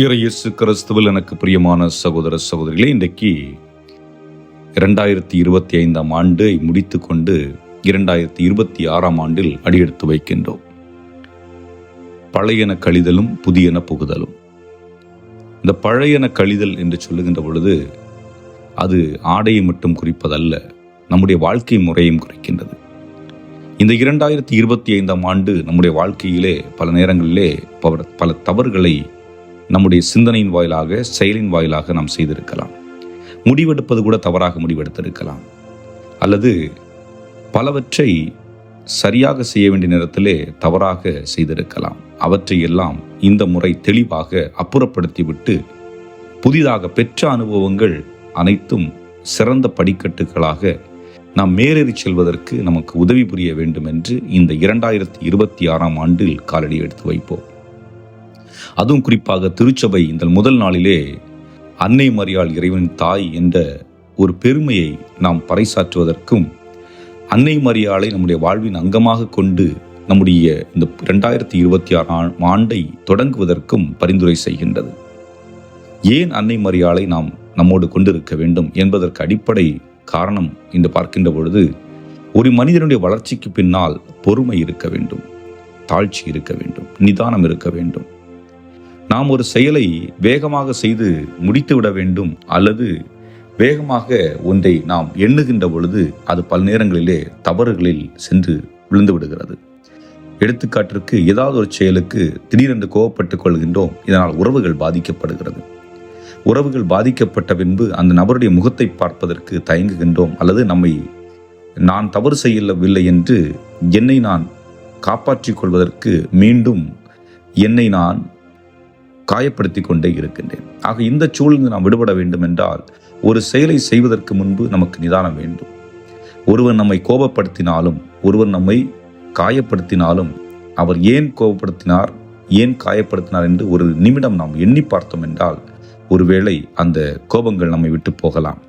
இயேசு கிறிஸ்துவில் எனக்கு பிரியமான சகோதர சகோதரிகளே, இன்றைக்கு 2025 ஆண்டை முடித்து கொண்டு 2026 ஆண்டில் அடியெடுத்து வைக்கின்றோம். பழையன கழிதலும் புதியன புகுதலும். இந்த பழையன கழிதல் என்று சொல்லுகின்ற பொழுது அது ஆடையை மட்டும் குறிப்பதல்ல, நம்முடைய வாழ்க்கை முறையும் குறிக்கின்றது. இந்த 2025 ஆண்டு நம்முடைய வாழ்க்கையிலே பல நேரங்களிலே பல தவறுகளை நம்முடைய சிந்தனையின் வாயிலாக, செயலின் வாயிலாக நாம் செய்திருக்கலாம். முடிவெடுப்பது கூட தவறாக முடிவெடுத்திருக்கலாம். அல்லது பலவற்றை சரியாக செய்ய வேண்டிய நேரத்திலே தவறாக செய்திருக்கலாம். அவற்றையெல்லாம் இந்த முறை தெளிவாக அப்புறப்படுத்திவிட்டு புதிதாக பெற்ற அனுபவங்கள் அனைத்தும் சிறந்த படிக்கட்டுகளாக நாம் மேலேறி செல்வதற்கு நமக்கு உதவி புரிய வேண்டும் என்று இந்த 2026 ஆண்டில் காலடி எடுத்து வைப்போம். அதுவும் குறிப்பாக திருச்சபை இந்த முதல் நாளிலே அன்னை மரியாள் இறைவனின் தாய் என்ற ஒரு பெருமையை நாம் பறைசாற்றுவதற்கும், அன்னை மரியாளை நம்முடைய வாழ்வின் அங்கமாக கொண்டு நம்முடைய இந்த 2026 ஆண்டை தொடங்குவதற்கும் பரிந்துரை செய்கின்றது. ஏன் அன்னை மரியாளை நாம் நம்மோடு கொண்டிருக்க வேண்டும் என்பதற்கு அடிப்படை காரணம் என்று பார்க்கின்ற பொழுது, ஒரு மனிதனுடைய வளர்ச்சிக்கு பின்னால் பொறுமை இருக்க வேண்டும், தாழ்ச்சி இருக்க வேண்டும், நிதானம் இருக்க வேண்டும். நாம் ஒரு செயலை வேகமாக செய்து முடித்து விட வேண்டும், அல்லது வேகமாக ஒன்றை நாம் எண்ணுகின்ற பொழுது அது பல நேரங்களிலே தவறுகளில் சென்று விழுந்து விடுகிறது. எடுத்துக்காட்டிற்கு, ஏதாவது ஒரு செயலுக்கு திடீரென்று கோபப்பட்டுக் கொள்கின்றோம். இதனால் உறவுகள் பாதிக்கப்படுகிறது. உறவுகள் பாதிக்கப்பட்ட பின்பு அந்த நபருடைய முகத்தை பார்ப்பதற்கு தயங்குகின்றோம், அல்லது நான் தவறு செய்யவில்லை என்று என்னை நான் காப்பாற்றிக் கொள்வதற்கு மீண்டும் என்னை நான் காயப்படுத்தி கொண்டே இருக்கின்றேன். ஆக இந்த சூழலில் நாம் விடுபட வேண்டும் என்றால், ஒரு செயலை செய்வதற்கு முன்பு நமக்கு நிதானம் வேண்டும். ஒருவர் நம்மை கோபப்படுத்தினாலும், ஒருவர் நம்மை காயப்படுத்தினாலும், அவர் ஏன் கோபப்படுத்தினார், ஏன் காயப்படுத்தினார் என்று ஒரு நிமிடம் நாம் எண்ணி பார்த்தோம் என்றால், ஒருவேளை அந்த கோபங்கள் நம்மை விட்டு போகலாம்.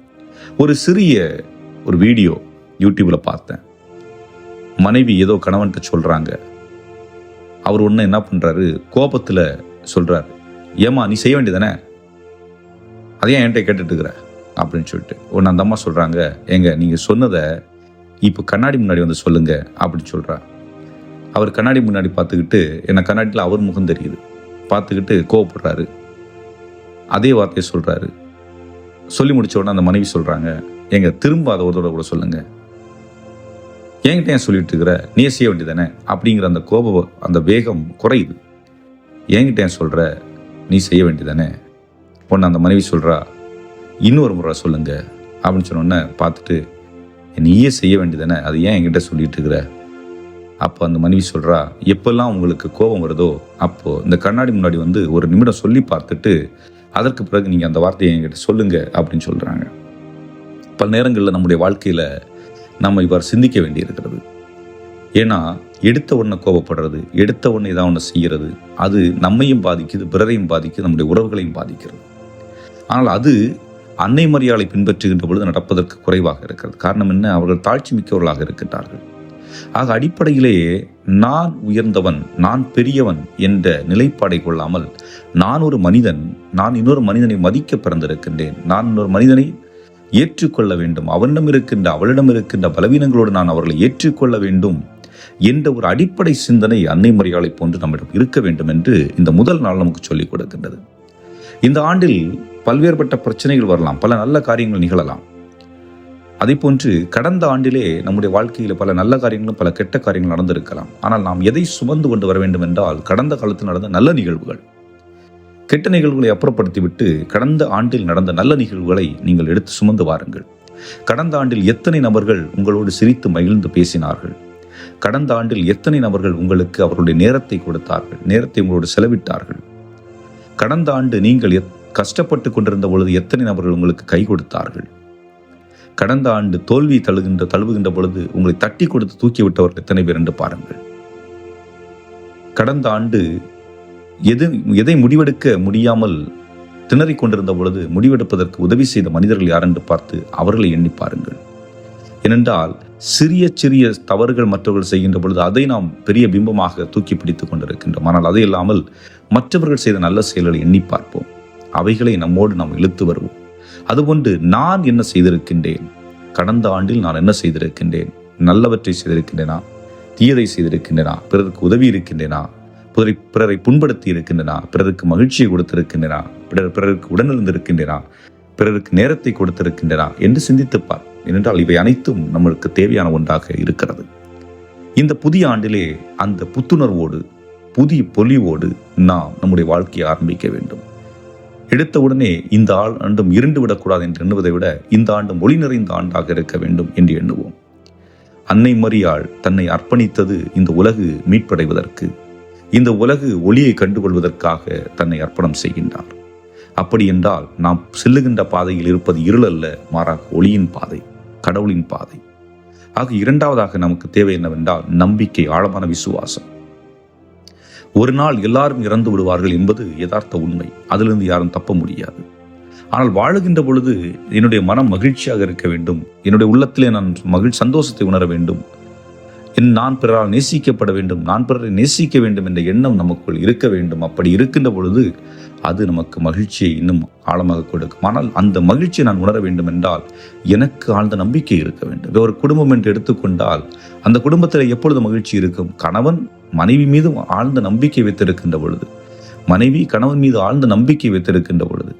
ஒரு சிறிய வீடியோ யூடியூப்ல பார்த்தேன். மனைவி ஏதோ கணவன்கிட்ட சொல்றாங்க. அவர் ஒன்று என்ன பண்றாரு, கோபத்துல சொல்றாரு, ஏமா நீ செய்ய வேண்டியதானே, அதையும் என்கிட்ட கேட்டுட்டு இருக்கிற அப்படின்னு சொல்லிட்டு. ஒன்று அந்த அம்மா சொல்றாங்க, ஏங்க நீங்க சொன்னதை இப்போ கண்ணாடி முன்னாடி வந்து சொல்லுங்க அப்படின்னு சொல்றா. அவர் கண்ணாடி முன்னாடி பார்த்துக்கிட்டு, என்ன கண்ணாடியில் அவர் முகம் தெரியுது, பார்த்துக்கிட்டு கோவப்படுறாரு. அதே வார்த்தையை சொல்றாரு. சொல்லி முடிச்ச உடனே அந்த மனைவி சொல்றாங்க, ஏங்க திரும்ப அதை ஒரு கூட சொல்லுங்க, என்கிட்ட ஏன் சொல்லிட்டு இருக்கிற, நீ செய்ய வேண்டியதானே அப்படிங்கிற அந்த கோபம், அந்த வேகம் குறையுது. என்கிட்ட ஏன் சொல்ற, நீ செய்ய வேண்டியதானே. பொண்ணு அந்த மனைவி சொல்றா, இன்னொரு முறை சொல்லுங்க அப்படின்னு சொன்னோன்னே பார்த்துட்டு, நீயே செய்ய வேண்டியதானே, அது ஏன் என்கிட்ட சொல்லிட்டு இருக்கிற. அப்போ அந்த மனைவி சொல்றா, எப்பெல்லாம் உங்களுக்கு கோபம் வருதோ அப்போ இந்த கண்ணாடி முன்னாடி வந்து ஒரு நிமிடம் சொல்லி பார்த்துட்டு அதற்கு பிறகு நீங்க அந்த வார்த்தையை என்கிட்ட சொல்லுங்க அப்படின்னு சொல்றாங்க. பல நேரங்களில் நம்முடைய வாழ்க்கையில நம்ம இவ்வாறு சிந்திக்க வேண்டி இருக்கிறது. ஏன்னா எடுத்த உடனே கோபப்படுறது, எடுத்த உடனே ஏதாவது ஒன்று செய்கிறது, அது நம்மையும் பாதிக்குது, பிறரையும் பாதிக்குது, நம்முடைய உறவுகளையும் பாதிக்கிறது. ஆனால் அது அன்னை மரியாளை பின்பற்றுகின்ற பொழுது நடப்பதற்கு குறைவாக இருக்கிறது. காரணம் என்ன, அவர்கள் தாழ்ச்சி மிக்கவர்களாக இருக்கின்றார்கள். ஆக அடிப்படையிலேயே நான் உயர்ந்தவன், நான் பெரியவன் என்ற நிலைப்பாடை கொள்ளாமல், நான் ஒரு மனிதன், நான் இன்னொரு மனிதனை மதிக்க பிறந்திருக்கின்றேன், நான் இன்னொரு மனிதனை ஏற்றுக்கொள்ள வேண்டும், அவளிடம் இருக்கின்ற பலவீனங்களோடு நான் அவர்களை ஏற்றுக்கொள்ள வேண்டும் என்ற ஒரு அடிப்படை சிந்தனை அன்னை மரியாளை போன்று நம்மிடம் இருக்க வேண்டும் என்று இந்த முதல் நாள் நமக்கு சொல்லிக் கொடுக்கின்றது. இந்த ஆண்டில் பல்வேறுபட்ட பிரச்சனைகள் வரலாம், பல நல்ல காரியங்கள் நிகழலாம். அதே போன்று கடந்த ஆண்டிலே நம்முடைய வாழ்க்கையில் பல நல்ல காரியங்களும் பல கெட்ட காரியங்கள் நடந்திருக்கலாம். ஆனால் நாம் எதை சுமந்து கொண்டு வர வேண்டும் என்றால், கடந்த காலத்தில் நடந்த நல்ல நிகழ்வுகள், கெட்ட நிகழ்வுகளை அப்புறப்படுத்திவிட்டு கடந்த ஆண்டில் நடந்த நல்ல நிகழ்வுகளை நீங்கள் எடுத்து சுமந்து வாருங்கள். கடந்த ஆண்டில் எத்தனை நபர்கள் உங்களோடு சிரித்து மகிழ்ந்து பேசினார்கள், கடந்த ஆண்டில் எத்தனை நபர்கள் உங்களுக்கு அவருடைய நேரத்தை கொடுத்தார்கள், நேரத்தை உங்களோடு செலவிட்டார்கள், கடந்த ஆண்டு நீங்கள் கஷ்டப்பட்டு கொண்டிருந்த பொழுது எத்தனை நபர்கள் உங்களுக்கு கை கொடுத்தார்கள், கடந்த ஆண்டு தோல்வி தழுவுகின்ற பொழுது உங்களை தட்டி கொடுத்து தூக்கி விட்டவர்கள் எத்தனை பேர் என்று பாருங்கள். கடந்த ஆண்டு எதை முடிவெடுக்க முடியாமல் திணறிக் கொண்டிருந்த பொழுது முடிவெடுப்பதற்கு உதவி செய்த மனிதர்கள் யார் என்று பார்த்து அவர்களை எண்ணி பாருங்கள். ஏனென்றால் சிறிய சிறிய தவறுகள் மற்றவர்கள் செய்கின்ற பொழுது அதை நாம் பெரிய பிம்பமாக தூக்கி பிடித்துக் கொண்டிருக்கின்றோம். ஆனால் அதை இல்லாமல் மற்றவர்கள் செய்த நல்ல செயல்களை எண்ணி பார்ப்போம், அவைகளை நம்மோடு நாம் இழுத்து வருவோம். அதுபோன்று நான் என்ன செய்திருக்கின்றேன், கடந்த ஆண்டில் நான் என்ன செய்திருக்கின்றேன், நல்லவற்றை செய்திருக்கின்றேனா, தீயதை செய்திருக்கின்றேனா, பிறருக்கு உதவி இருக்கின்றேனா, பிறரை புண்படுத்தி இருக்கின்றனா, பிறருக்கு மகிழ்ச்சியை கொடுத்திருக்கின்றனா, பிறருக்கு உடனிருந்திருக்கின்றனா, பிறருக்கு நேரத்தை கொடுத்திருக்கின்றனா என்று சிந்தித்துப்பார். ஏனென்றால் இவை அனைத்தும் நம்மளுக்கு தேவையான ஒன்றாக இருக்கிறது. இந்த புதிய ஆண்டிலே அந்த புத்துணர்வோடு புதிய பொலிவோடு நாம் நம்முடைய வாழ்க்கையை ஆரம்பிக்க வேண்டும். எடுத்தவுடனே இந்த ஆண்டும் இருண்டு விடக்கூடாது என்று எண்ணுவதை விட இந்த ஆண்டும் ஒளி நிறைந்த ஆண்டாக இருக்க வேண்டும் என்று எண்ணுவோம். அன்னை மரியாள் தன்னை அர்ப்பணித்தது இந்த உலகு மீட்படைவதற்கு, இந்த உலகு ஒளியை கண்டுகொள்வதற்காக தன்னை அர்ப்பணம் செய்கின்றார். அப்படி என்றால் நாம் செல்லுகின்ற பாதையில் இருப்பது இருள் அல்ல, மாறாக ஒளியின் பாதை, கடவுளின் பாதை. ஆக இரண்டாவதாக நமக்கு தேவை என்னவென்றால் நம்பிக்கை, ஆழமான விசுவாசம். ஒரு நாள் எல்லாரும் இறந்து விடுவார்கள் என்பது யதார்த்த உண்மை, அதிலிருந்து யாரும் தப்ப முடியாது. ஆனால் வாழுகின்ற பொழுது என்னுடைய மனம் மகிழ்ச்சியாக இருக்க வேண்டும், என்னுடைய உள்ளத்திலே நான் சந்தோஷத்தை உணர வேண்டும், நான் பிறரால் நேசிக்கப்பட வேண்டும், நான் பிறரை நேசிக்க வேண்டும் என்ற எண்ணம் நமக்குள் இருக்க வேண்டும். அப்படி இருக்கின்ற பொழுது அது நமக்கு மகிழ்ச்சியை இன்னும் ஆழமாக கொடுக்கும். ஆனால் அந்த மகிழ்ச்சியை நான் உணர வேண்டும் என்றால் எனக்கு ஆழ்ந்த நம்பிக்கை இருக்க வேண்டும். ஒரு குடும்பம் என்று எடுத்துக்கொண்டால் அந்த குடும்பத்தில் எப்பொழுது மகிழ்ச்சி இருக்கும்? கணவன் மனைவி மீது ஆழ்ந்த நம்பிக்கை வைத்திருக்கின்ற பொழுது, மனைவி கணவன் மீது ஆழ்ந்த நம்பிக்கை வைத்திருக்கின்ற பொழுது,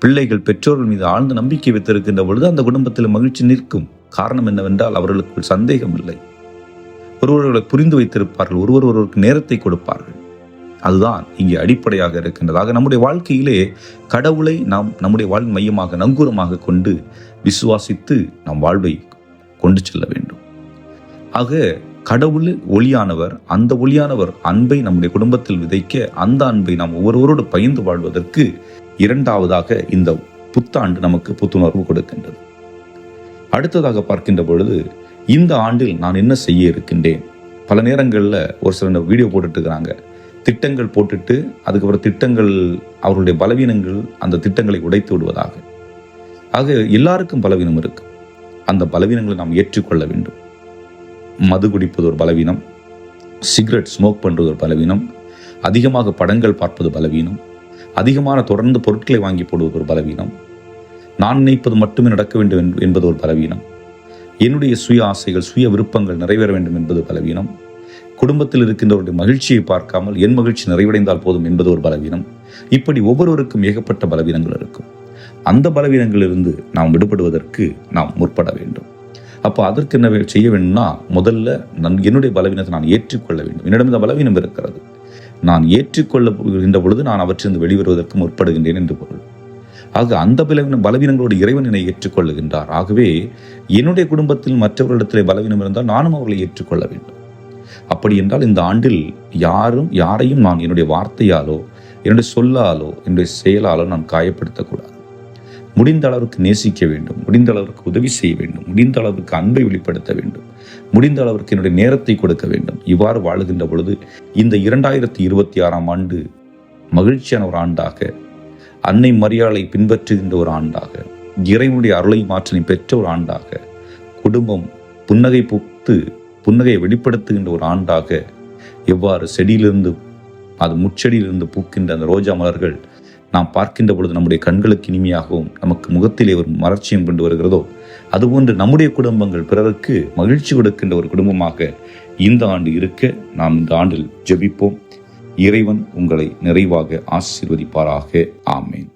பிள்ளைகள் பெற்றோர்கள் மீது ஆழ்ந்த நம்பிக்கை வைத்திருக்கின்ற பொழுது அந்த குடும்பத்தில் மகிழ்ச்சி நிற்கும். காரணம் என்னவென்றால் அவர்களுக்குள் சந்தேகம் இல்லை, ஒருவர்களை புரிந்து வைத்திருப்பார்கள், ஒருவருக்கு நேரத்தை கொடுப்பார்கள். அதுதான் இங்கே அடிப்படையாக இருக்கின்றதாக நம்முடைய வாழ்க்கையிலே கடவுளை நாம் நம்முடைய வாழ்வின் மையமாக நங்கூரமாக கொண்டு விசுவாசித்து நாம் வாழ்வை கொண்டு செல்ல வேண்டும். ஆக கடவுள் ஒளியானவர், அந்த ஒளியானவர் அன்பை நம்முடைய குடும்பத்தில் விதைக்க, அந்த அன்பை நாம் ஒவ்வொருவரோடு பகிர்ந்து வாழ்வதற்கு இரண்டாவதாக இந்த புத்தாண்டு நமக்கு புத்துணர்வு கொடுக்கின்றது. அடுத்ததாக பார்க்கின்ற பொழுது இந்த ஆண்டில் நான் என்ன செய்ய இருக்கின்றேன். பல நேரங்களில் ஒரு சில வீடியோ போட்டுட்டு இருக்கிறாங்க, திட்டங்கள் போட்டுட்டு அதுக்கப்புறம் திட்டங்கள் அவர்களுடைய பலவீனங்கள் அந்த திட்டங்களை உடைத்து விடுவதாக. ஆக எல்லாருக்கும் பலவீனம் இருக்கு, அந்த பலவீனங்களை நாம் ஏற்றுக்கொள்ள வேண்டும். மது குடிப்பது ஒரு பலவீனம், சிகரெட் ஸ்மோக் பண்ணுறது ஒரு பலவீனம், அதிகமாக படங்கள் பார்ப்பது பலவீனம், அதிகமான தொடர்ந்து பொருட்களை வாங்கி போடுவது ஒரு பலவீனம், நான் நினைப்பது மட்டுமே நடக்க வேண்டும் என்பது ஒரு பலவீனம், என்னுடைய சுய ஆசைகள் சுய விருப்பங்கள் நிறைவேற வேண்டும் என்பது பலவீனம், குடும்பத்தில் இருக்கின்றவருடைய மகிழ்ச்சியை பார்க்காமல் என் மகிழ்ச்சி நிறைவடைந்தால் போதும் என்பது ஒரு பலவீனம். இப்படி ஒவ்வொருவருக்கும் ஏகப்பட்ட பலவீனங்கள் இருக்கும். அந்த பலவீனங்களிலிருந்து நாம் விடுபடுவதற்கு நாம் முற்பட வேண்டும். அப்போ அதற்கு என்ன செய்ய வேண்டும்னா, முதல்ல என்னுடைய பலவீனத்தை நான் ஏற்றுக்கொள்ள வேண்டும். என்னிடம் இந்த பலவீனம் இருக்கிறது, நான் ஏற்றுக்கொள்ளுகின்ற பொழுது நான் அவற்றிலிருந்து வெளிவருவதற்கு முற்படுகின்றேன் என்று பொருள். ஆக அந்த பலவீனங்களோடு இறைவன் என்னை ஏற்றுக்கொள்ளுகின்றார். ஆகவே என்னுடைய குடும்பத்தில் மற்றவர்களிடத்திலே பலவீனம் இருந்தால் நானும் அவர்களை ஏற்றுக்கொள்ள வேண்டும். அப்படி என்றால் இந்த ஆண்டில் யாரையும் நான் என்னுடைய வார்த்தையாலோ என்னுடைய சொல்லாலோ என்னுடைய செயலாலோ நான் காயப்படுத்தக்கூடாது. முடிந்த அளவுக்கு நேசிக்க வேண்டும், முடிந்த அளவுக்கு உதவி செய்ய வேண்டும், முடிந்த அளவுக்கு அன்பை வெளிப்படுத்த வேண்டும், முடிந்த அளவுக்கு என்னுடைய நேரத்தை கொடுக்க வேண்டும். இவ்வாறு வாழுகின்ற பொழுது இந்த 2026ஆம் ஆண்டு மகிழ்ச்சியான ஒரு ஆண்டாக, அன்னை மரியாளை பின்பற்றுகின்ற ஒரு ஆண்டாக, இறைவனுடைய அருளை மாற்றனை பெற்ற ஒரு ஆண்டாக, குடும்பம் புன்னகை பூத்து புன்னகையை வெளிப்படுத்துகின்ற ஒரு ஆண்டாக, எவ்வாறு செடியிலிருந்து அது முச்செடியிலிருந்து பூக்கின்ற அந்த ரோஜா மலர்கள் நாம் பார்க்கின்ற பொழுது நம்முடைய கண்களுக்கு இனிமையாகவும் நமக்கு முகத்திலே ஒரு மலர்ச்சியும் கொண்டு வருகிறதோ, அதுபோன்று நம்முடைய குடும்பங்கள் பிறருக்கு மகிழ்ச்சி கொடுக்கின்ற ஒரு குடும்பமாக இந்த ஆண்டு இருக்க நாம் இந்த ஆண்டில் ஜெபிப்போம். இறைவன் உங்களை நிறைவாக ஆசீர்வதிப்பாராக. ஆமேன்.